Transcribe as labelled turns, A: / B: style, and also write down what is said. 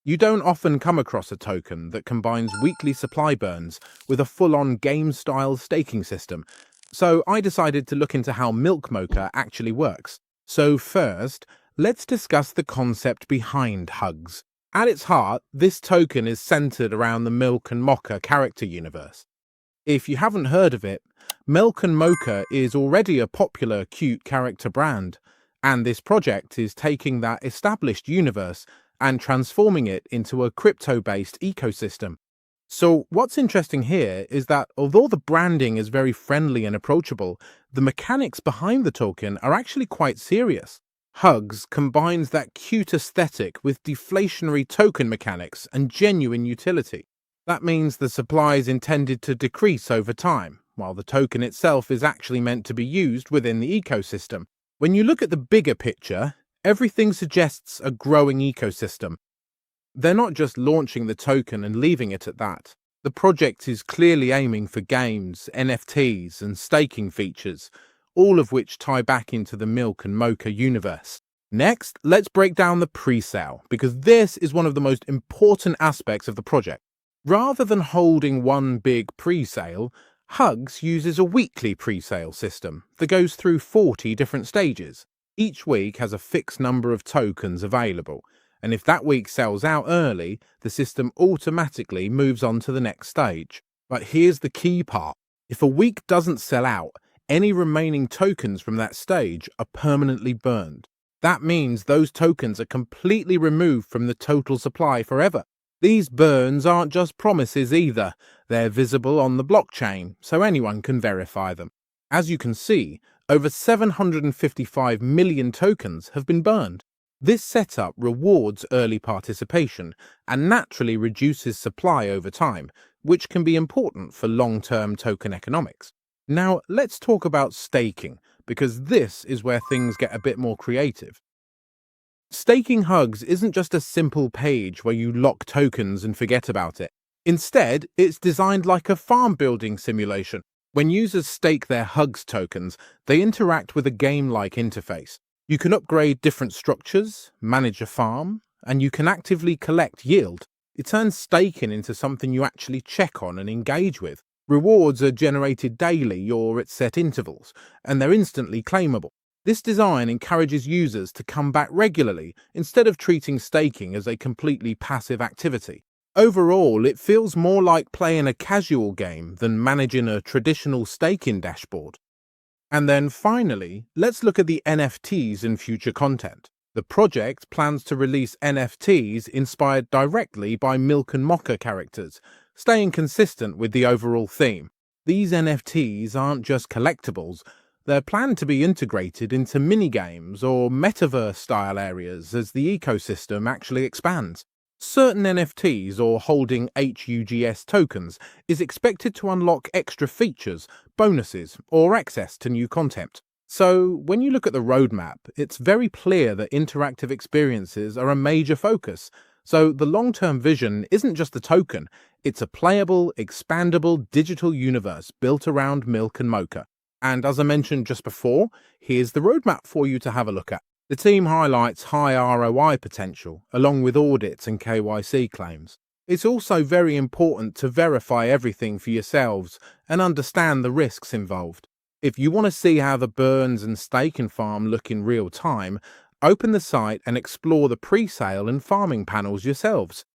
A: You don't often come across a token that combines weekly supply burns with a full-on game-style staking system, so I decided to look into how Milk Mocha actually works. So first, let's discuss the concept behind hugs. At its heart, this token is centered around the Milk and Mocha character universe. If you haven't heard of it, Milk and Mocha is already a popular cute character brand, and this project is taking that established universe and transforming it into a crypto-based ecosystem. So what's interesting here is that although the branding is very friendly and approachable, the mechanics behind the token are actually quite serious. Hugs combines that cute aesthetic with deflationary token mechanics and genuine utility. That means the supply is intended to decrease over time, while the token itself is actually meant to be used within the ecosystem. When you look at the bigger picture, everything suggests a growing ecosystem. They're not just launching the token and leaving it at that. The project is clearly aiming for games, NFTs, and staking features, all of which tie back into the Milk and Mocha universe. Next, let's break down the pre-sale, because this is one of the most important aspects of the project. Rather than holding one big pre-sale, Hugs uses a weekly pre-sale system that goes through 40 different stages. Each week has a fixed number of tokens available, and if that week sells out early, the system automatically moves on to the next stage. But here's the key part. If a week doesn't sell out, any remaining tokens from that stage are permanently burned. That means those tokens are completely removed from the total supply forever. These burns aren't just promises either. They're visible on the blockchain, so anyone can verify them. As you can see, over 755 million tokens have been burned. This setup rewards early participation and naturally reduces supply over time, which can be important for long-term token economics. Now, let's talk about staking, because this is where things get a bit more creative. Staking Hugs isn't just a simple page where you lock tokens and forget about it. Instead, it's designed like a farm building simulation. When users stake their Hugs tokens, they interact with a game-like interface. You can upgrade different structures, manage a farm, and you can actively collect yield. It turns staking into something you actually check on and engage with. Rewards are generated daily or at set intervals, and they're instantly claimable. This design encourages users to come back regularly instead of treating staking as a completely passive activity. Overall, it feels more like playing a casual game than managing a traditional staking dashboard. And then finally, let's look at the NFTs and future content. The project plans to release NFTs inspired directly by Milk and Mocha characters, staying consistent with the overall theme. These NFTs aren't just collectibles, they're planned to be integrated into minigames or metaverse-style areas as the ecosystem actually expands. Certain NFTs or holding HUGS tokens is expected to unlock extra features, bonuses, or access to new content. So, when you look at the roadmap, it's very clear that interactive experiences are a major focus. So, the long-term vision isn't just a token, it's a playable, expandable digital universe built around Milk and Mocha. And as I mentioned just before, here's the roadmap for you to have a look at. The team highlights high ROI potential, along with audits and KYC claims. It's also very important to verify everything for yourselves and understand the risks involved. If you want to see how the burns and staking farm look in real time, open the site and explore the pre-sale and farming panels yourselves.